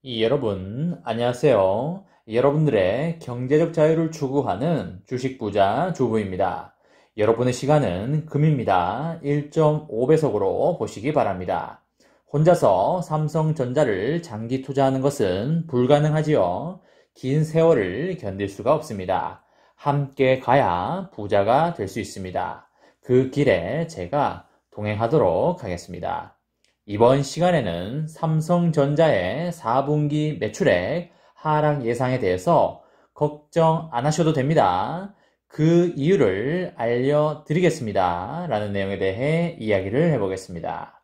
여러분, 안녕하세요. 여러분들의 경제적 자유를 추구하는 주식부자 주부입니다. 여러분의 시간은 금입니다. 1.5배속으로 보시기 바랍니다. 혼자서 삼성전자를 장기 투자하는 것은 불가능하지요. 긴 세월을 견딜 수가 없습니다. 함께 가야 부자가 될 수 있습니다. 그 길에 제가 동행하도록 하겠습니다. 이번 시간에는 삼성전자의 4분기 매출액 하락 예상에 대해서 걱정 안 하셔도 됩니다. 그 이유를 알려드리겠습니다. 라는 내용에 대해 이야기를 해보겠습니다.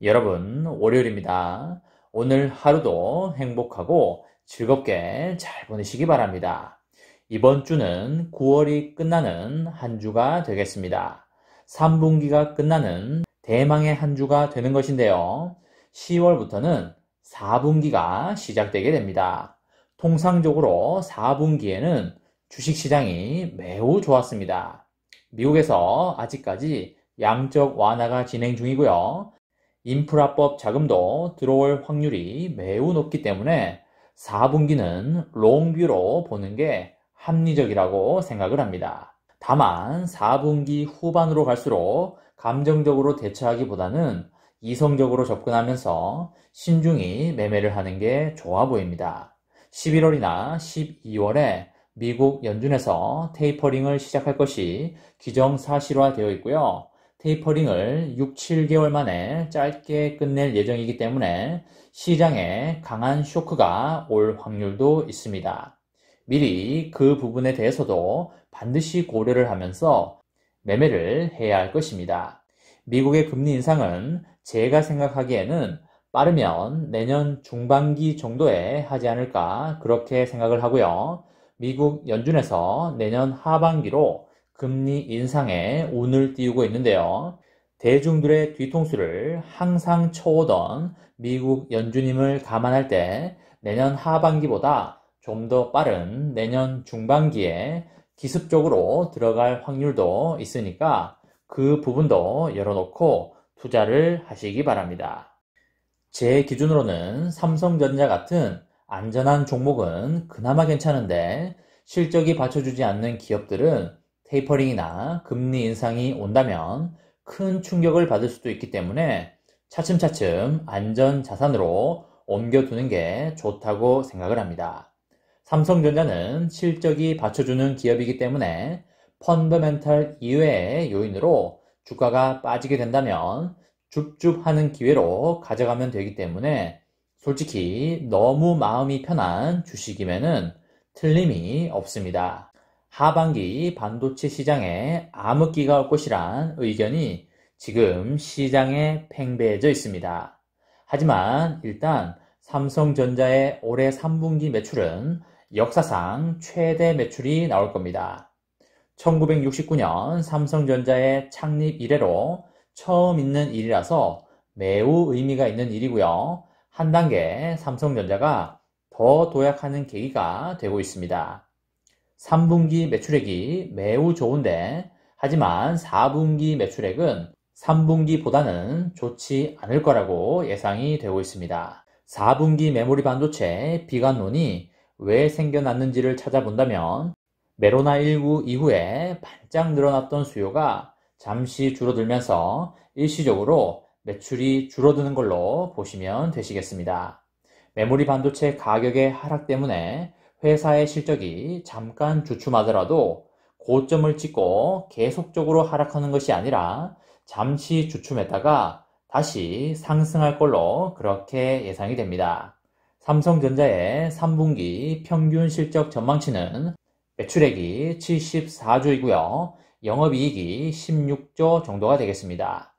여러분, 월요일입니다. 오늘 하루도 행복하고 즐겁게 잘 보내시기 바랍니다. 이번 주는 9월이 끝나는 한 주가 되겠습니다. 3분기가 끝나는 대망의 한 주가 되는 것인데요. 10월부터는 4분기가 시작되게 됩니다. 통상적으로 4분기에는 주식시장이 매우 좋았습니다. 미국에서 아직까지 양적 완화가 진행 중이고요. 인프라법 자금도 들어올 확률이 매우 높기 때문에 4분기는 롱뷰로 보는 게 합리적이라고 생각을 합니다. 다만 4분기 후반으로 갈수록 감정적으로 대처하기보다는 이성적으로 접근하면서 신중히 매매를 하는 게 좋아 보입니다. 11월이나 12월에 미국 연준에서 테이퍼링을 시작할 것이 기정사실화되어 있고요. 테이퍼링을 6, 7개월 만에 짧게 끝낼 예정이기 때문에 시장에 강한 쇼크가 올 확률도 있습니다. 미리 그 부분에 대해서도 반드시 고려를 하면서 매매를 해야 할 것입니다. 미국의 금리 인상은 제가 생각하기에는 빠르면 내년 중반기 정도에 하지 않을까 그렇게 생각을 하고요. 미국 연준에서 내년 하반기로 금리 인상에 운을 띄우고 있는데요. 대중들의 뒤통수를 항상 쳐오던 미국 연준임을 감안할 때 내년 하반기보다 좀 더 빠른 내년 중반기에 기습적으로 들어갈 확률도 있으니까 그 부분도 열어놓고 투자를 하시기 바랍니다. 제 기준으로는 삼성전자 같은 안전한 종목은 그나마 괜찮은데 실적이 받쳐주지 않는 기업들은 테이퍼링이나 금리 인상이 온다면 큰 충격을 받을 수도 있기 때문에 차츰차츰 안전 자산으로 옮겨두는 게 좋다고 생각을 합니다. 삼성전자는 실적이 받쳐주는 기업이기 때문에 펀더멘탈 이외의 요인으로 주가가 빠지게 된다면 줍줍하는 기회로 가져가면 되기 때문에 솔직히 너무 마음이 편한 주식임에는 틀림이 없습니다. 하반기 반도체 시장에 암흑기가 올 것이란 의견이 지금 시장에 팽배해져 있습니다. 하지만 일단 삼성전자의 올해 3분기 매출은 역사상 최대 매출이 나올 겁니다. 1969년 삼성전자의 창립 이래로 처음 있는 일이라서 매우 의미가 있는 일이고요. 한 단계 삼성전자가 더 도약하는 계기가 되고 있습니다. 3분기 매출액이 매우 좋은데 하지만 4분기 매출액은 3분기보다는 좋지 않을 거라고 예상이 되고 있습니다. 4분기 메모리 반도체 비관론이 왜 생겨났는지를 찾아본다면 메로나19 이후에 반짝 늘어났던 수요가 잠시 줄어들면서 일시적으로 매출이 줄어드는 걸로 보시면 되시겠습니다. 메모리 반도체 가격의 하락 때문에 회사의 실적이 잠깐 주춤하더라도 고점을 찍고 계속적으로 하락하는 것이 아니라 잠시 주춤했다가 다시 상승할 걸로 그렇게 예상이 됩니다. 삼성전자의 3분기 평균 실적 전망치는 매출액이 74조이고요. 영업이익이 16조 정도가 되겠습니다.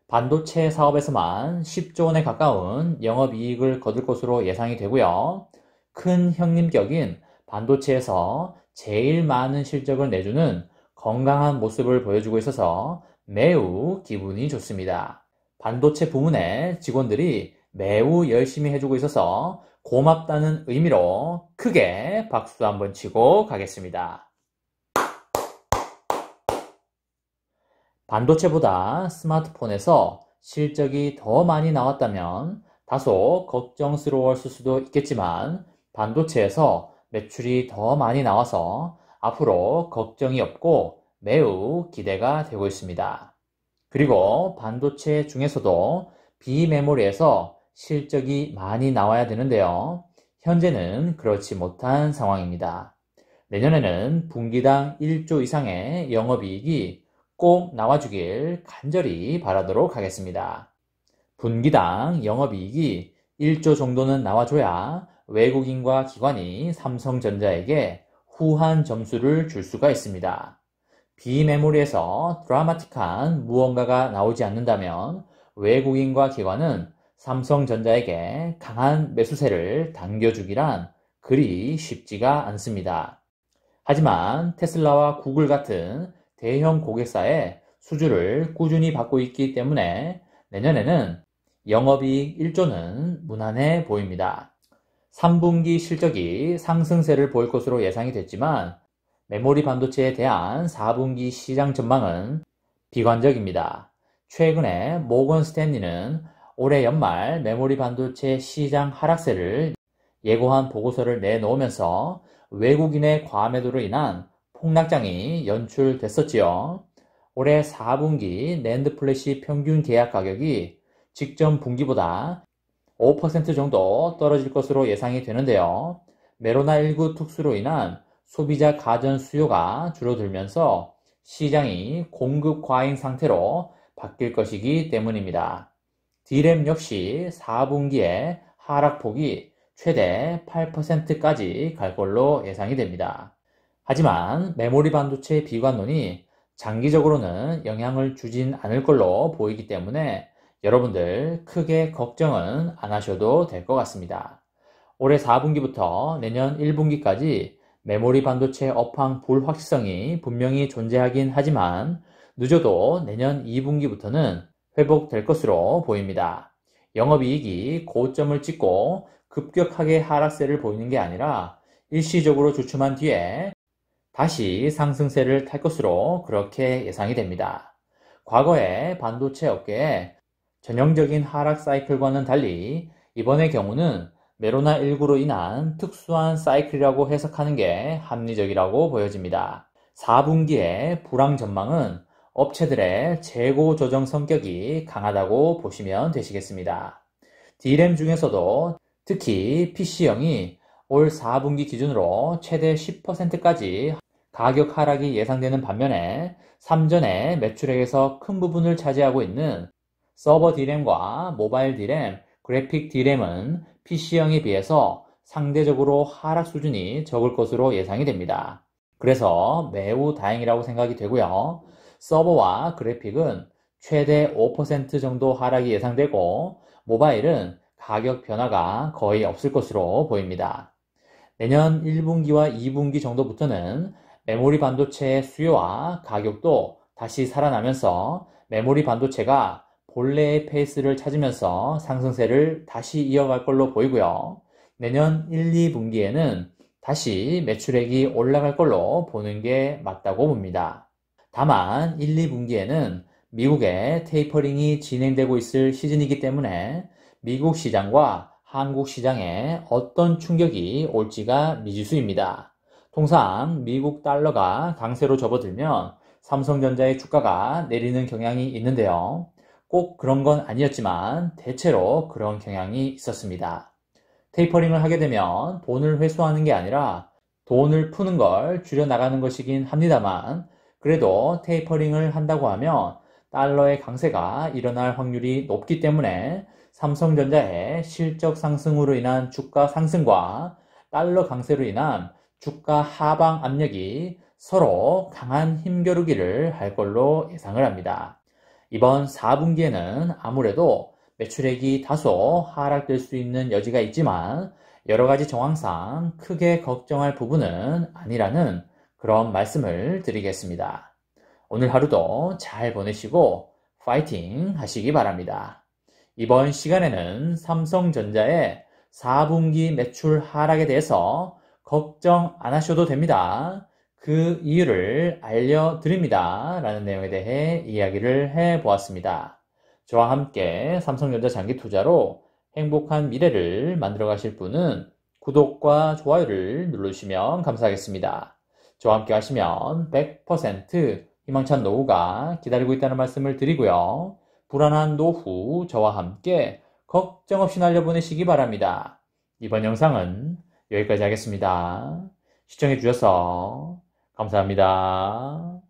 반도체 사업에서만 10조 원에 가까운 영업이익을 거둘 것으로 예상이 되고요. 큰 형님격인 반도체에서 제일 많은 실적을 내주는 건강한 모습을 보여주고 있어서 매우 기분이 좋습니다. 반도체 부문의 직원들이 매우 열심히 해주고 있어서 고맙다는 의미로 크게 박수 한번 치고 가겠습니다. 반도체보다 스마트폰에서 실적이 더 많이 나왔다면 다소 걱정스러웠을 수도 있겠지만 반도체에서 매출이 더 많이 나와서 앞으로 걱정이 없고 매우 기대가 되고 있습니다. 그리고 반도체 중에서도 비메모리에서 실적이 많이 나와야 되는데요. 현재는 그렇지 못한 상황입니다. 내년에는 분기당 1조 이상의 영업이익이 꼭 나와주길 간절히 바라도록 하겠습니다. 분기당 영업이익이 1조 정도는 나와줘야 외국인과 기관이 삼성전자에게 후한 점수를 줄 수가 있습니다. 비메모리에서 드라마틱한 무언가가 나오지 않는다면 외국인과 기관은 삼성전자에게 강한 매수세를 당겨주기란 그리 쉽지가 않습니다. 하지만 테슬라와 구글 같은 대형 고객사의 수주를 꾸준히 받고 있기 때문에 내년에는 영업이익 1조는 무난해 보입니다. 3분기 실적이 상승세를 보일 것으로 예상이 됐지만 메모리 반도체에 대한 4분기 시장 전망은 비관적입니다. 최근에 모건 스탠리는 올해 연말 메모리 반도체 시장 하락세를 예고한 보고서를 내놓으면서 외국인의 과매도로 인한 폭락장이 연출됐었지요. 올해 4분기 낸드 플래시 평균 계약 가격이 직전 분기보다 5% 정도 떨어질 것으로 예상이 되는데요. 메로나19 특수로 인한 소비자 가전 수요가 줄어들면서 시장이 공급 과잉 상태로 바뀔 것이기 때문입니다. D램 역시 4분기에 하락폭이 최대 8%까지 갈 걸로 예상이 됩니다. 하지만 메모리 반도체 비관론이 장기적으로는 영향을 주진 않을 걸로 보이기 때문에 여러분들 크게 걱정은 안 하셔도 될 것 같습니다. 올해 4분기부터 내년 1분기까지 메모리 반도체 업황 불확실성이 분명히 존재하긴 하지만 늦어도 내년 2분기부터는 회복될 것으로 보입니다. 영업이익이 고점을 찍고 급격하게 하락세를 보이는 게 아니라 일시적으로 주춤한 뒤에 다시 상승세를 탈 것으로 그렇게 예상이 됩니다. 과거의 반도체 업계에 전형적인 하락 사이클과는 달리 이번의 경우는 메로나19로 인한 특수한 사이클이라고 해석하는 게 합리적이라고 보여집니다. 4분기의 불황 전망은 업체들의 재고 조정 성격이 강하다고 보시면 되시겠습니다. D램 중에서도 특히 PC형이 올 4분기 기준으로 최대 10%까지 가격 하락이 예상되는 반면에 3전의 매출액에서 큰 부분을 차지하고 있는 서버 D램과 모바일 D램, 그래픽 D램은 PC형에 비해서 상대적으로 하락 수준이 적을 것으로 예상이 됩니다. 그래서 매우 다행이라고 생각이 되고요. 서버와 그래픽은 최대 5% 정도 하락이 예상되고 모바일은 가격 변화가 거의 없을 것으로 보입니다. 내년 1분기와 2분기 정도부터는 메모리 반도체의 수요와 가격도 다시 살아나면서 메모리 반도체가 본래의 페이스를 찾으면서 상승세를 다시 이어갈 걸로 보이고요. 내년 1, 2분기에는 다시 매출액이 올라갈 걸로 보는 게 맞다고 봅니다. 다만 1, 2분기에는 미국의 테이퍼링이 진행되고 있을 시즌이기 때문에 미국 시장과 한국 시장에 어떤 충격이 올지가 미지수입니다. 통상 미국 달러가 강세로 접어들면 삼성전자의 주가가 내리는 경향이 있는데요. 꼭 그런 건 아니었지만 대체로 그런 경향이 있었습니다. 테이퍼링을 하게 되면 돈을 회수하는 게 아니라 돈을 푸는 걸 줄여나가는 것이긴 합니다만 그래도 테이퍼링을 한다고 하면 달러의 강세가 일어날 확률이 높기 때문에 삼성전자의 실적 상승으로 인한 주가 상승과 달러 강세로 인한 주가 하방 압력이 서로 강한 힘겨루기를 할 걸로 예상을 합니다. 이번 4분기에는 아무래도 매출액이 다소 하락될 수 있는 여지가 있지만 여러가지 정황상 크게 걱정할 부분은 아니라는 그런 말씀을 드리겠습니다. 오늘 하루도 잘 보내시고 파이팅 하시기 바랍니다. 이번 시간에는 삼성전자의 4분기 매출 하락에 대해서 걱정 안 하셔도 됩니다. 그 이유를 알려드립니다. 라는 내용에 대해 이야기를 해보았습니다. 저와 함께 삼성전자 장기 투자로 행복한 미래를 만들어 가실 분은 구독과 좋아요를 눌러주시면 감사하겠습니다. 저와 함께 하시면 100% 희망찬 노후가 기다리고 있다는 말씀을 드리고요. 불안한 노후 저와 함께 걱정 없이 날려보내시기 바랍니다. 이번 영상은 여기까지 하겠습니다. 시청해 주셔서 감사합니다.